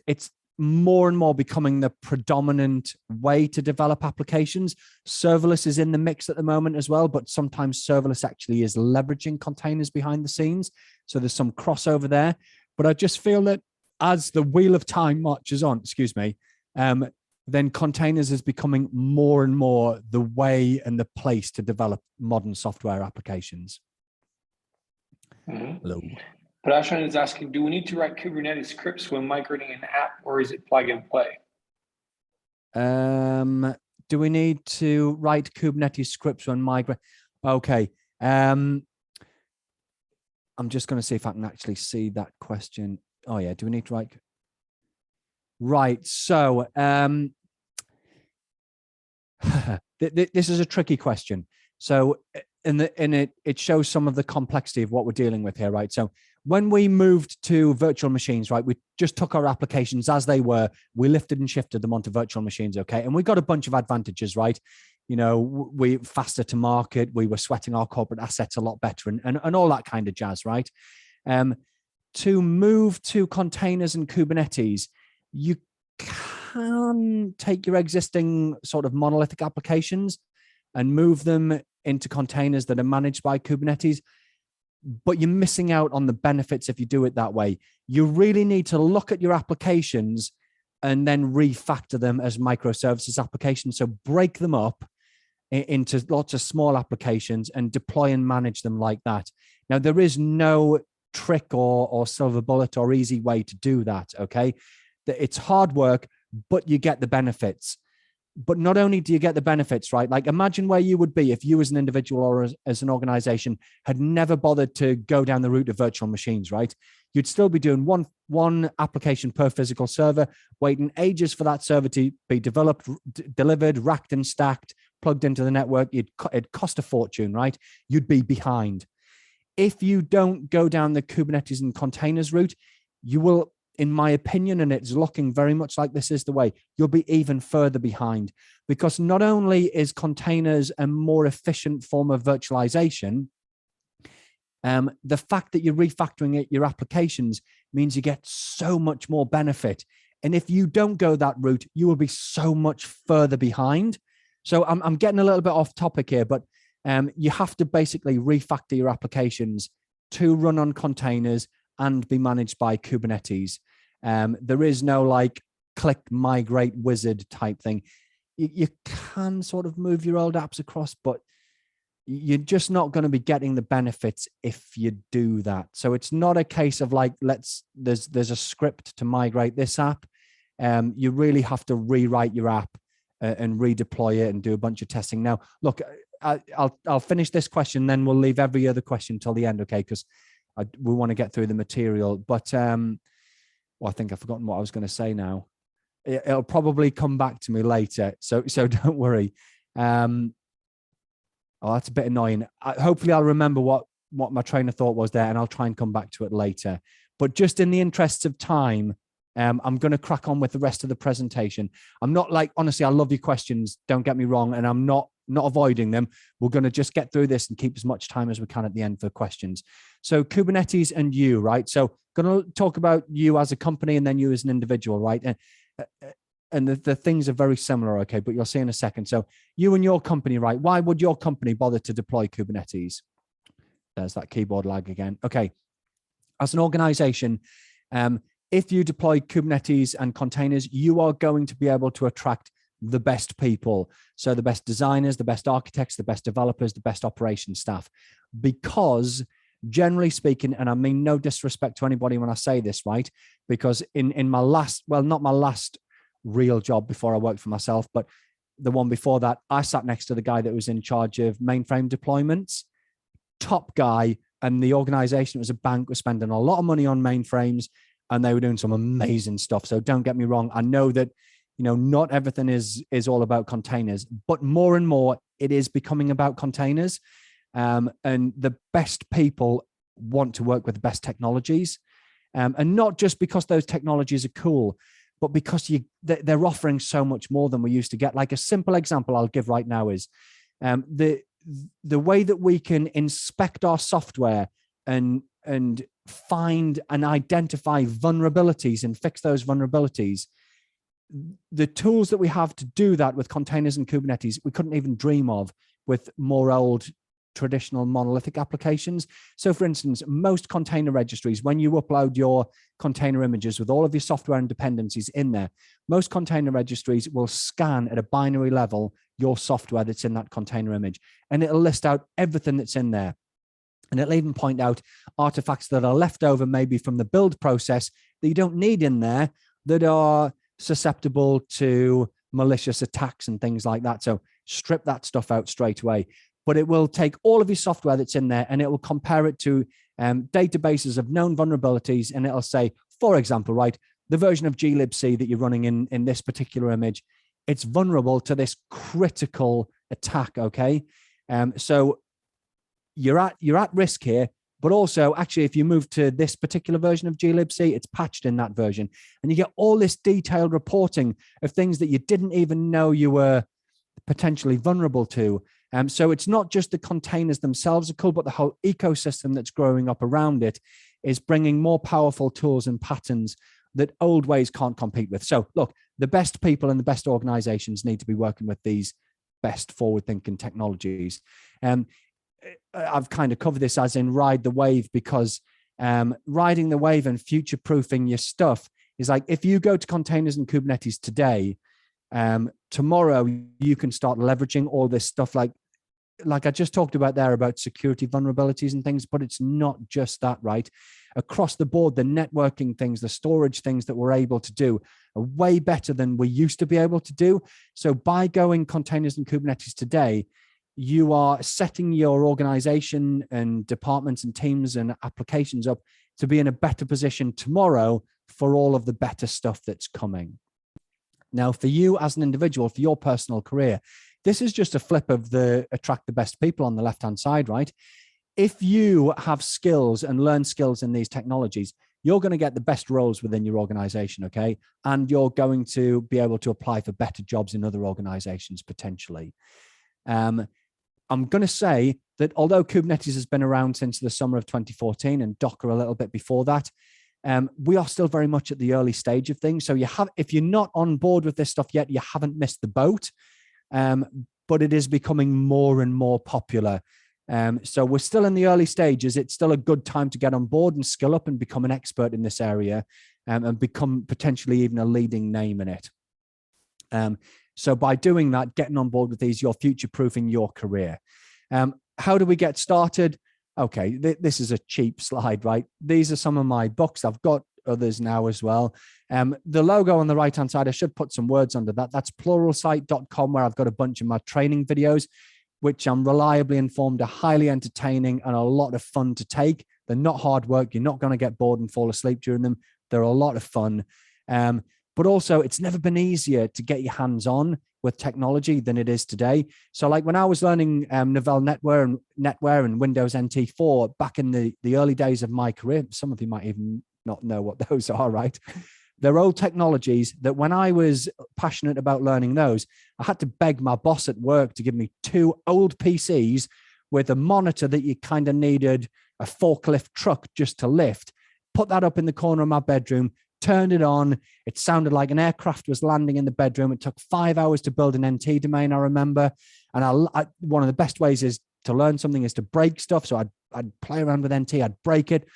more and more becoming the predominant way to develop applications. Serverless is in the mix at the moment as well, but sometimes serverless actually is leveraging containers behind the scenes. So there's some crossover there. But I just feel that as the wheel of time marches on, then containers is becoming more and more the way and the place to develop modern software applications. Hello. Prashant is asking, do we need to write Kubernetes scripts when migrating an app, or is it plug and play? Do we need to write Kubernetes scripts when migrating? Okay. I'm just going to see if I can actually see that question. Oh yeah, do we need to write? Right. So this is a tricky question. So it shows some of the complexity of what we're dealing with here, right? So when we moved to virtual machines, right, we just took our applications as they were, we lifted and shifted them onto virtual machines, okay? And we got a bunch of advantages, right? You know, we faster to market, we were sweating our corporate assets a lot better, and all that kind of jazz, right? To move to containers and Kubernetes, you can take your existing sort of monolithic applications and move them into containers that are managed by Kubernetes, but you're missing out on the benefits if you do it that way. You really need to look at your applications and then refactor them as microservices applications. So break them up into lots of small applications and deploy and manage them like that. Now, there is no trick or silver bullet or easy way to do that, okay? It's hard work, but you get the benefits. But not only do you get the benefits, right? Like imagine where you would be if you as an individual or as an organization had never bothered to go down the route of virtual machines, right? You'd still be doing one application per physical server, waiting ages for that server to be developed, delivered, racked and stacked, plugged into the network. It'd cost a fortune, right? You'd be behind. If you don't go down the Kubernetes and containers route, you will, in my opinion, and it's looking very much like this is the way, you'll be even further behind, because not only is containers a more efficient form of virtualization, the fact that you're refactoring your applications means you get so much more benefit. And if you don't go that route, you will be so much further behind. So I'm getting a little bit off topic here, but you have to basically refactor your applications to run on containers and be managed by Kubernetes. There is no like click migrate wizard type thing. You can sort of move your old apps across, but you're just not going to be getting the benefits if you do that. So it's not a case of like, there's a script to migrate this app. You really have to rewrite your app and redeploy it and do a bunch of testing. Now, look, I'll finish this question, then we'll leave every other question till the end, okay? Because we want to get through the material. But well, I think I've forgotten what I was going to say now. It'll probably come back to me later, so don't worry. Oh, that's a bit annoying. Hopefully I'll remember what my train of thought was there, and I'll try and come back to it later. But just in the interests of time, I'm going to crack on with the rest of the presentation. I'm not like, honestly, I love your questions, don't get me wrong, and I'm not avoiding them. We're going to just get through this and keep as much time as we can at the end for questions. So Kubernetes and you, right? So going to talk about you as a company and then you as an individual, right? And the things are very similar, okay? But you'll see in a second. So you and your company, right? Why would your company bother to deploy Kubernetes? There's that keyboard lag again. Okay. As an organization, if you deploy Kubernetes and containers, you are going to be able to attract the best people. So the best designers, the best architects, the best developers, the best operations staff, because generally speaking, and I mean no disrespect to anybody when I say this, right? Because in my last, well, not my last real job before I worked for myself, but the one before that, I sat next to the guy that was in charge of mainframe deployments, top guy, and the organization, it was a bank, was spending a lot of money on mainframes and they were doing some amazing stuff. So don't get me wrong. I know that, you know, not everything is all about containers, but more and more it is becoming about containers. And the best people want to work with the best technologies. And not just because those technologies are cool, but because they're offering so much more than we used to get. Like a simple example I'll give right now is the way that we can inspect our software and find and identify vulnerabilities and fix those vulnerabilities. The tools that we have to do that with containers and Kubernetes, we couldn't even dream of with more old traditional monolithic applications. So for instance, most container registries, when you upload your container images with all of your software and dependencies in there, most container registries will scan at a binary level your software that's in that container image, and it'll list out everything that's in there. And it'll even point out artifacts that are left over maybe from the build process that you don't need in there, that are susceptible to malicious attacks and things like that. So strip that stuff out straight away. But it will take all of your software that's in there and it will compare it to databases of known vulnerabilities. And it'll say, for example, right, the version of glibc that you're running in this particular image, it's vulnerable to this critical attack, okay? So you're at risk here, but also actually if you move to this particular version of glibc, it's patched in that version. And you get all this detailed reporting of things that you didn't even know you were potentially vulnerable to. So it's not just the containers themselves are cool, but the whole ecosystem that's growing up around it is bringing more powerful tools and patterns that old ways can't compete with. So look, the best people and the best organizations need to be working with these best forward-thinking technologies. I've kind of covered this as in ride the wave, because riding the wave and future-proofing your stuff is like, if you go to containers and Kubernetes today, tomorrow you can start leveraging all this stuff like I just talked about there about security vulnerabilities and things, but it's not just that, right? Across the board, the networking things, the storage things that we're able to do are way better than we used to be able to do. So by going containers and Kubernetes today, you are setting your organization and departments and teams and applications up to be in a better position tomorrow for all of the better stuff that's coming. Now, for you as an individual, for your personal career, this is just a flip of the attract the best people on the left-hand side, right? If you have skills and learn skills in these technologies, you're going to get the best roles within your organization, okay? And you're going to be able to apply for better jobs in other organizations potentially. I'm going to say that although Kubernetes has been around since the summer of 2014 and Docker a little bit before that, we are still very much at the early stage of things. So if you're not on board with this stuff yet, you haven't missed the boat, but it is becoming more and more popular. So we're still in the early stages. It's still a good time to get on board and skill up and become an expert in this area, and become potentially even a leading name in it. So by doing that, getting on board with these, you're future-proofing your career. How do we get started? Okay, this is a cheap slide, right? These are some of my books. I've got others now as well. The logo on the right-hand side, I should put some words under that. That's pluralsight.com, where I've got a bunch of my training videos, which I'm reliably informed are highly entertaining and a lot of fun to take. They're not hard work. You're not going to get bored and fall asleep during them. They're a lot of fun. But also, it's never been easier to get your hands on with technology than it is today. So like when I was learning Novell NetWare and Windows NT4 back in the early days of my career, some of you might even not know what those are, right? They're old technologies that when I was passionate about learning those, I had to beg my boss at work to give me 2 old PCs with a monitor that you kind of needed a forklift truck just to lift, put that up in the corner of my bedroom, turned it on. It sounded like an aircraft was landing in the bedroom. It took 5 hours to build an NT domain, I remember. And one of the best ways is to learn something is to break stuff. So I'd play around with NT, I'd break it.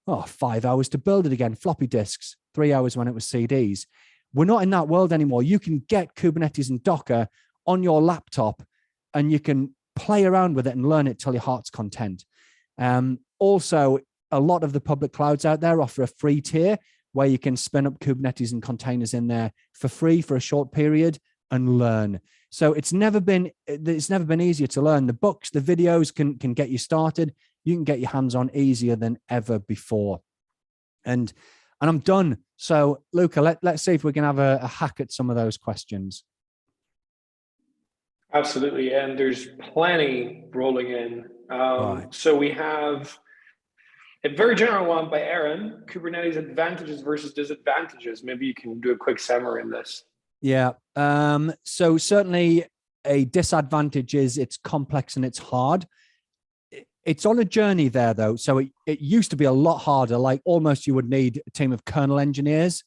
5 hours to build it again. Floppy disks, 3 hours when it was CDs. We're not in that world anymore. You can get Kubernetes and Docker on your laptop and you can play around with it and learn it till your heart's content. Also, a lot of the public clouds out there offer a free tier where you can spin up Kubernetes and containers in there for free for a short period and learn. So it's never been easier to learn. The books, the videos can get you started. You can get your hands on easier than ever before. And I'm done. So Luca, let's see if we can have a hack at some of those questions. Absolutely, and there's plenty rolling in. Right. So we have A very general one by Aaron, Kubernetes advantages versus disadvantages. Maybe you can do a quick summary in this. Yeah. So certainly a disadvantage is it's complex and it's hard. It's on a journey there, though. So it used to be a lot harder, like almost you would need a team of kernel engineers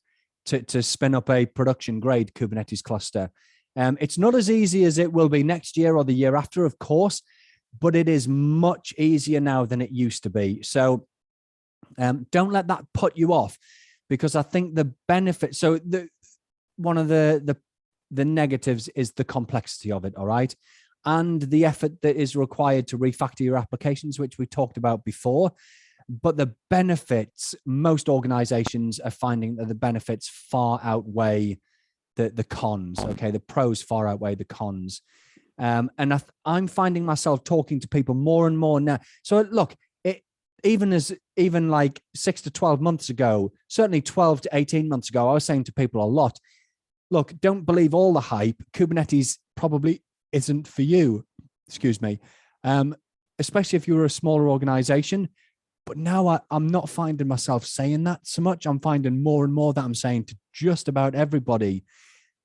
to spin up a production grade Kubernetes cluster. It's not as easy as it will be next year or the year after, of course, but it is much easier now than it used to be. So don't let that put you off, because I think the benefit, so one of the negatives is the complexity of it, all right? And the effort that is required to refactor your applications, which we talked about before. But the benefits, most organizations are finding that the benefits far outweigh the cons, okay? The pros far outweigh the cons. And I'm finding myself talking to people more and more now. So look, even like 6 to 12 months ago, certainly 12 to 18 months ago, I was saying to people a lot, look, don't believe all the hype. Kubernetes probably isn't for you, excuse me, especially if you're a smaller organization. But now I'm not finding myself saying that so much. I'm finding more and more that I'm saying to just about everybody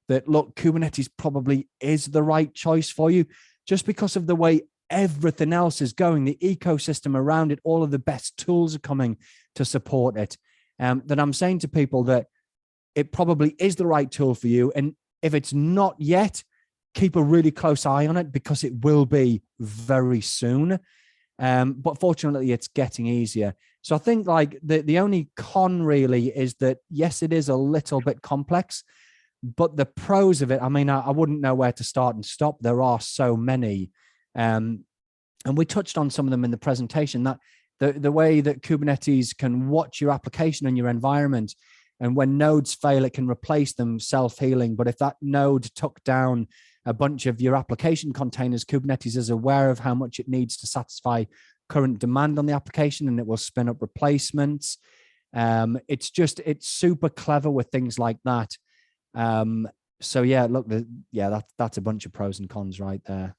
that, look, Kubernetes probably is the right choice for you, just because of the way everything else is going, the ecosystem around it, all of the best tools are coming to support it. That I'm saying to people that it probably is the right tool for you. And if it's not yet, keep a really close eye on it, because it will be very soon. But fortunately, it's getting easier. So I think like the only con really is that, yes, it is a little bit complex, but the pros of it, I mean, I wouldn't know where to start and stop. There are so many. And we touched on some of them in the presentation, that the way that Kubernetes can watch your application and your environment, and when nodes fail, it can replace them self-healing. But if that node took down a bunch of your application containers, Kubernetes is aware of how much it needs to satisfy current demand on the application, and it will spin up replacements. It's super clever with things like that. So yeah, look, that's a bunch of pros and cons right there.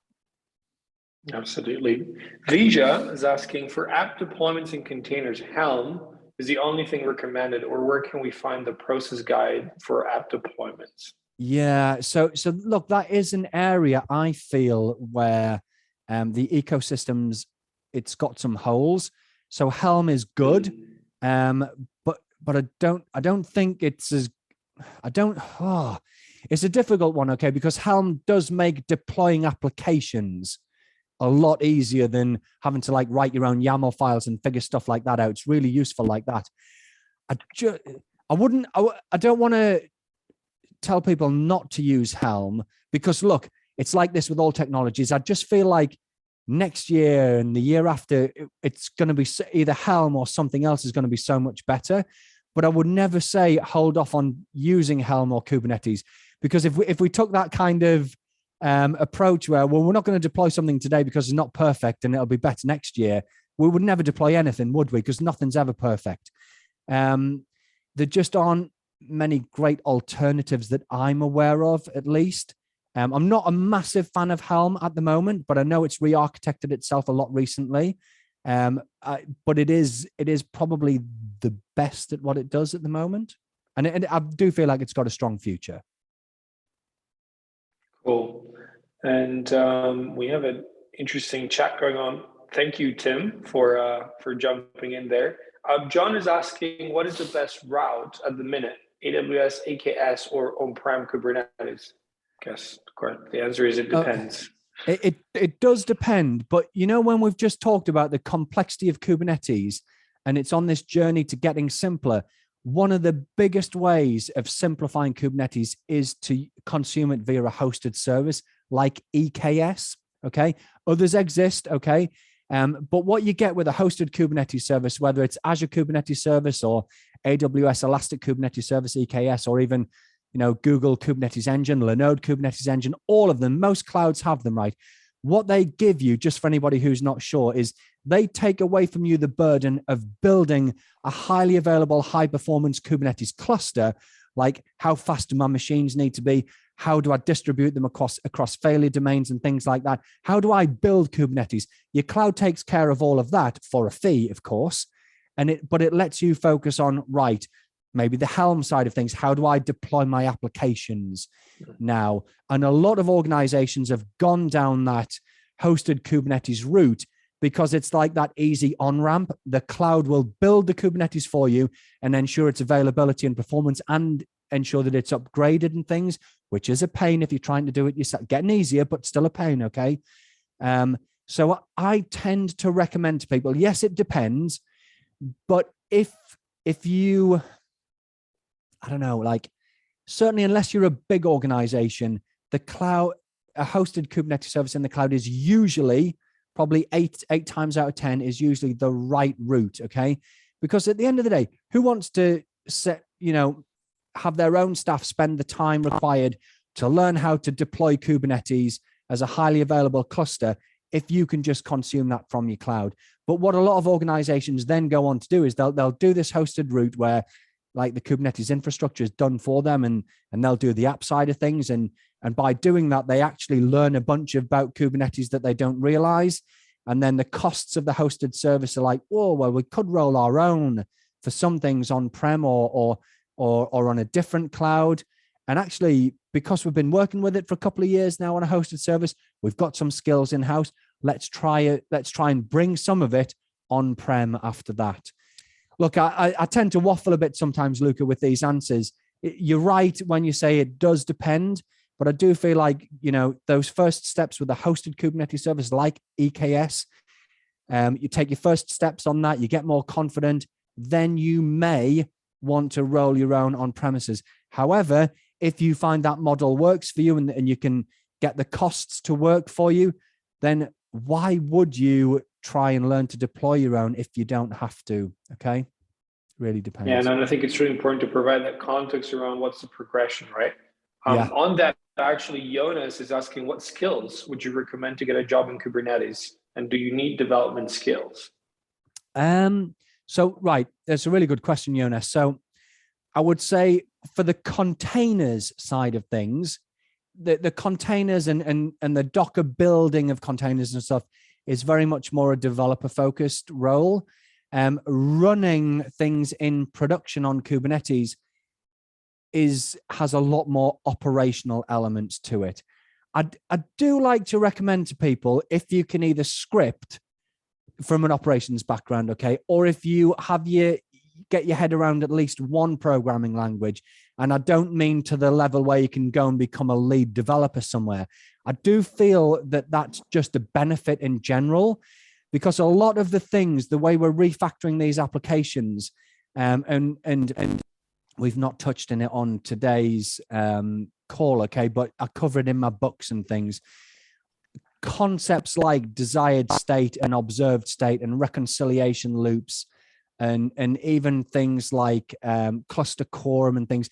Absolutely. Vija is asking, for app deployments in containers, Helm is the only thing recommended, or where can we find the process guide for app deployments? Yeah, so look, that is an area I feel where the ecosystems, it's got some holes. So Helm is good, but I don't think it's as it's a difficult one, okay, because Helm does make deploying applications a lot easier than having to like write your own YAML files and figure stuff like that out. It's really useful like that. I don't want to tell people not to use Helm, because look, it's like this with all technologies. I just feel like next year and the year after, it's going to be either Helm or something else is going to be so much better. But I would never say hold off on using Helm or Kubernetes, because if we took that kind of approach where, well, we're not going to deploy something today because it's not perfect and it'll be better next year, we would never deploy anything, would we? Because nothing's ever perfect. There just aren't many great alternatives that I'm aware of, at least. I'm not a massive fan of Helm at the moment, but I know it's re-architected itself a lot recently. But it is probably the best at what it does at the moment. And I do feel like it's got a strong future. Cool. And we have an interesting chat going on. Thank you, Tim, for jumping in there. John is asking, what is the best route at the minute? AWS, AKS, or on-prem Kubernetes? I guess the answer is it depends. It does depend, but when we've just talked about the complexity of Kubernetes and it's on this journey to getting simpler, one of the biggest ways of simplifying Kubernetes is to consume it via a hosted service like EKS, okay? Others exist, okay? But what you get with a hosted Kubernetes service, whether it's Azure Kubernetes Service or AWS Elastic Kubernetes Service, EKS, or even Google Kubernetes Engine, Linode Kubernetes Engine, all of them, most clouds have them, right? What they give you, just for anybody who's not sure, is they take away from you the burden of building a highly available, high-performance Kubernetes cluster, like how fast do my machines need to be? How do I distribute them across failure domains and things like that? How do I build Kubernetes? Your cloud takes care of all of that for a fee, of course. but it lets you focus on, right, maybe the Helm side of things. How do I deploy my applications now? And a lot of organizations have gone down that hosted Kubernetes route because it's like that easy on-ramp. The cloud will build the Kubernetes for you and ensure its availability and performance and ensure that it's upgraded and things, which is a pain if you're trying to do it yourself. Getting easier, but still a pain, okay? So I tend to recommend to people, yes, it depends, but if you, I don't know, like certainly unless you're a big organization, the cloud, a hosted Kubernetes service in the cloud is usually probably eight times out of 10 is usually the right route, okay? Because at the end of the day, who wants to have their own staff spend the time required to learn how to deploy Kubernetes as a highly available cluster if you can just consume that from your cloud? But what a lot of organizations then go on to do is they'll do this hosted route where like the Kubernetes infrastructure is done for them and they'll do the app side of things. And by doing that, they actually learn a bunch about Kubernetes that they don't realize. And then the costs of the hosted service are like, oh, well, we could roll our own for some things on-prem or on a different cloud. And actually, because we've been working with it for a couple of years now on a hosted service, we've got some skills in-house. Let's try it. Let's try and bring some of it on-prem after that. Look, I tend to waffle a bit sometimes, Luca, with these answers. You're right when you say it does depend, but I do feel like, those first steps with a hosted Kubernetes service like EKS, you take your first steps on that, you get more confident, then you may want to roll your own on premises. However, if you find that model works for you and you can get the costs to work for you, then why would you try and learn to deploy your own if you don't have to? Okay, really depends. Yeah, and I think it's really important to provide that context around what's the progression, right? On that, actually, Jonas is asking, what skills would you recommend to get a job in Kubernetes? And do you need development skills? So, right, that's a really good question, Jonas. So I would say for the containers side of things, the containers and the Docker building of containers and stuff is very much more a developer-focused role. Running things in production on Kubernetes has a lot more operational elements to it. I do like to recommend to people, if you can either script from an operations background, okay, or if you get your head around at least one programming language, and I don't mean to the level where you can go and become a lead developer somewhere. I do feel that that's just a benefit in general, because a lot of the things, the way we're refactoring these applications, and we've not touched on it on today's call, okay, but I cover it in my books and things. Concepts like desired state and observed state and reconciliation loops, and even things like cluster quorum and things.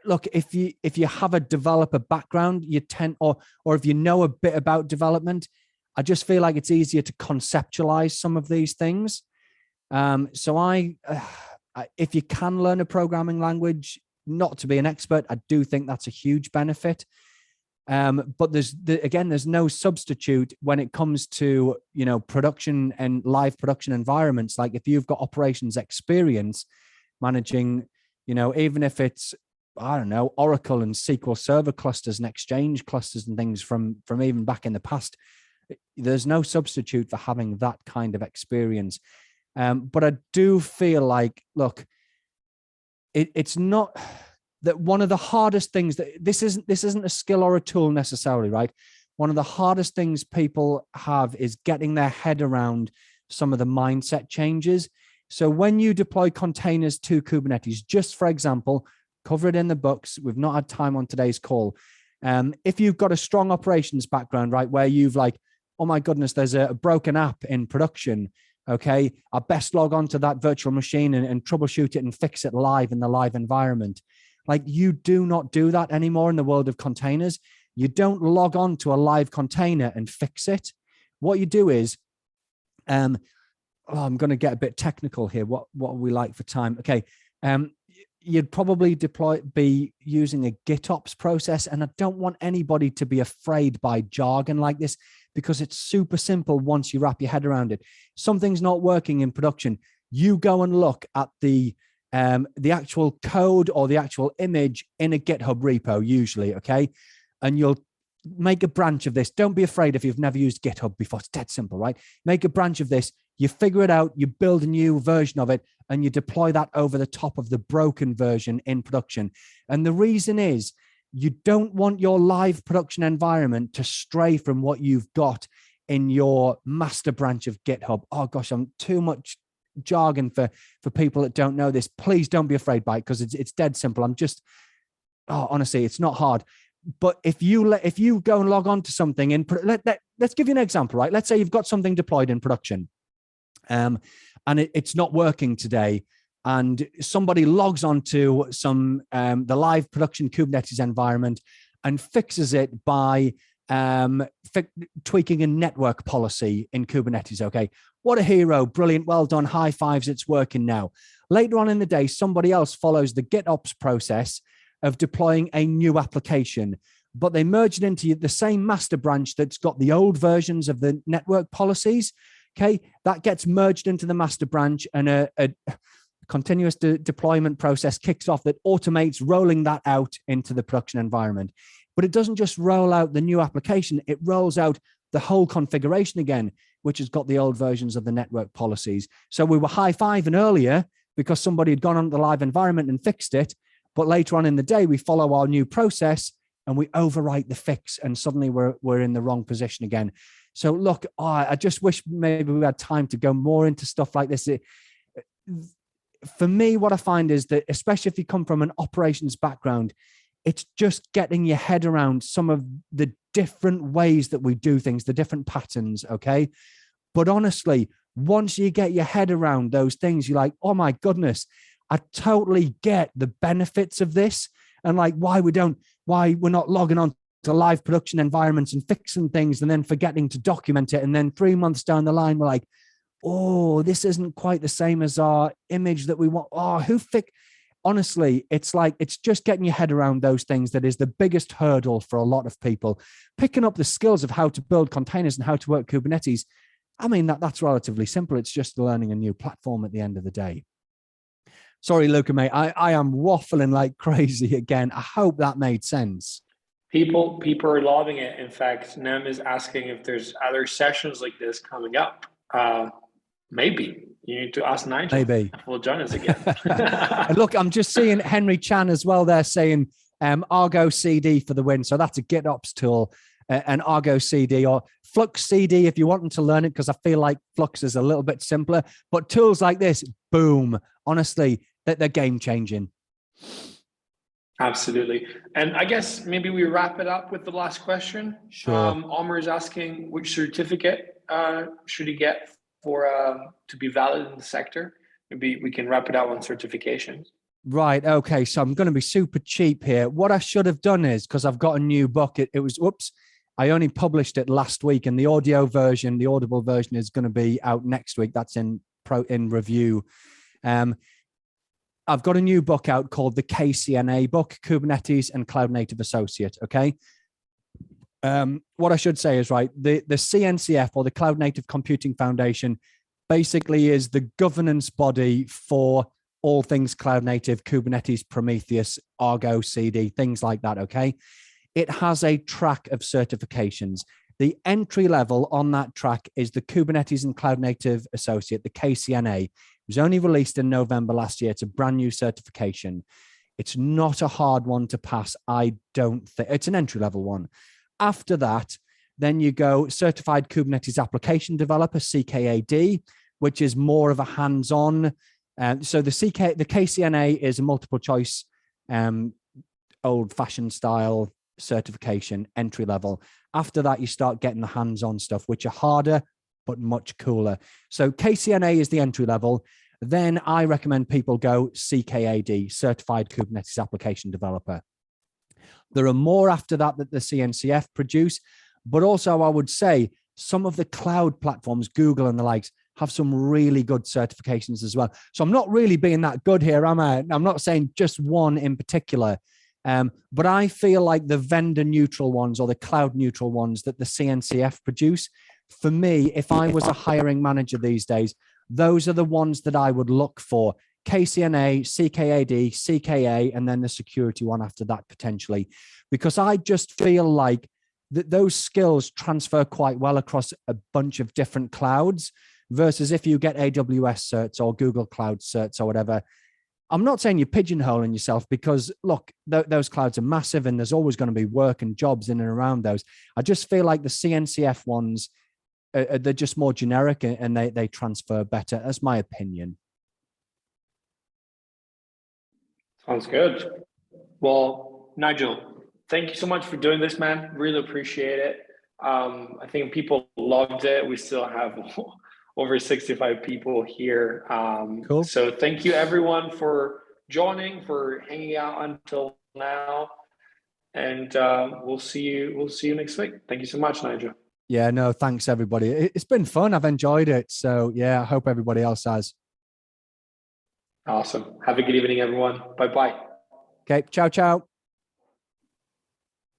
Look, if you have a developer background, you tend, or if you know a bit about development, I just feel like it's easier to conceptualize some of these things. So if you can learn a programming language, not to be an expert, I do think that's a huge benefit. But there's no substitute when it comes to, production and live production environments. Like if you've got operations experience managing, even if it's, I don't know, Oracle and SQL Server clusters and Exchange clusters and things from even back in the past, there's no substitute for having that kind of experience. But I do feel like, look, it's not that one of the hardest things that this isn't a skill or a tool necessarily, right? One of the hardest things people have is getting their head around some of the mindset changes. So when you deploy containers to Kubernetes, just for example, cover it in the books. We've not had time on today's call. If you've got a strong operations background, right, where you've like, oh my goodness, there's a broken app in production. Okay, I best log on to that virtual machine and troubleshoot it and fix it live in the live environment. Like, you do not do that anymore in the world of containers. You don't log on to a live container and fix it. What you do is, I'm going to get a bit technical here. What are we like for time? Okay. You'd probably be using a GitOps process. And I don't want anybody to be afraid by jargon like this, because it's super simple once you wrap your head around it. Something's not working in production. you go and look at the actual code or the actual image in a GitHub repo, usually, okay? And you'll make a branch of this. Don't be afraid if you've never used GitHub before. It's dead simple, right? Make a branch of this. You figure it out. You build a new version of it, and you deploy that over the top of the broken version in production. And the reason is you don't want your live production environment to stray from what you've got in your master branch of GitHub. Oh gosh, I'm too much jargon for people that don't know this. Please don't be afraid by it, because it's dead simple. Honestly, it's not hard. But if you go and log on to something let's give you an example, right? Let's say you've got something deployed in production, and it's not working today, and somebody logs onto the live production Kubernetes environment and fixes it by tweaking a network policy in Kubernetes. Okay, what a hero! Brilliant, well done, high fives. It's working now. Later on in the day, somebody else follows the GitOps process of deploying a new application, but they merge it into the same master branch that's got the old versions of the network policies. Okay, that gets merged into the master branch, and a continuous deployment process kicks off that automates rolling that out into the production environment. But it doesn't just roll out the new application, it rolls out the whole configuration again, which has got the old versions of the network policies. So we were high-fiving earlier because somebody had gone on the live environment and fixed it. But later on in the day, we follow our new process and we overwrite the fix, and suddenly we're in the wrong position again. So look, I just wish maybe we had time to go more into stuff like this. For me, what I find is that, especially if you come from an operations background, it's just getting your head around some of the different ways that we do things, the different patterns, okay? But honestly, once you get your head around those things, you're like, oh my goodness, I totally get the benefits of this, and like why we're not logging on to live production environments and fixing things and then forgetting to document it. And then 3 months down the line, we're like, oh, this isn't quite the same as our image that we want. Oh, honestly, it's just getting your head around those things that is the biggest hurdle for a lot of people. Picking up the skills of how to build containers and how to work Kubernetes, I mean, that's relatively simple. It's just learning a new platform at the end of the day. Sorry, Luca, mate, I am waffling like crazy again. I hope that made sense. People are loving it. In fact, Nem is asking if there's other sessions like this coming up. Maybe you need to ask Nigel. Maybe will join us again. Look, I'm just seeing Henry Chan as well there saying Argo CD for the win. So that's a GitOps tool, an Argo CD or Flux CD if you want them to learn it, because I feel like Flux is a little bit simpler. But tools like this, boom, honestly, they're game changing. Absolutely. And I guess maybe we wrap it up with the last question. Sure. Omar is asking which certificate should he get for to be valid in the sector. Maybe we can wrap it out on certifications. Right. Okay. So I'm going to be super cheap here. What I should have done is, because I've got a new book, it was, I only published it last week, and the audio version, the audible version is going to be out next week. That's in review. I've got a new book out called the KCNA book, Kubernetes and Cloud Native Associate. Okay. What I should say is, right, the CNCF, or the Cloud Native Computing Foundation, basically is the governance body for all things cloud native, Kubernetes, Prometheus, Argo CD, things like that. Okay. It has a track of certifications. The entry level on that track is the Kubernetes and Cloud Native Associate, the KCNA. It was only released in November last year. It's a brand new certification. It's not a hard one to pass, I don't think. It's an entry level one. After that, then you go Certified Kubernetes Application Developer, CKAD, which is more of a hands-on. So the KCNA is a multiple choice, old-fashioned style certification, entry level. After that, you start getting the hands-on stuff, which are harder, but much cooler. So KCNA is the entry level. Then I recommend people go CKAD, Certified Kubernetes Application Developer. There are more after that the CNCF produce, but also I would say some of the cloud platforms, Google and the likes, have some really good certifications as well. So I'm not really being that good here, am I? I'm not saying just one in particular, but I feel like the vendor neutral ones or the cloud neutral ones that the CNCF produce, for me, if I was a hiring manager these days, those are the ones that I would look for. KCNA, CKAD, CKA, and then the security one after that potentially, because I just feel like those skills transfer quite well across a bunch of different clouds versus if you get AWS certs or Google Cloud certs or whatever. I'm not saying you're pigeonholing yourself because, look, those clouds are massive and there's always going to be work and jobs in and around those. I just feel like the CNCF ones, they're just more generic and they transfer better. That's my opinion. Sounds good. Well, Nigel, thank you so much for doing this, man. Really appreciate it. I think people loved it. We still have over 65 people here. Cool. So thank you everyone for joining, for hanging out until now. And we'll see you next week. Thank you so much, Nigel. Yeah, no, thanks everybody. It's been fun. I've enjoyed it. So yeah, I hope everybody else has. Awesome. Have a good evening, everyone. Bye-bye. Okay, ciao, ciao.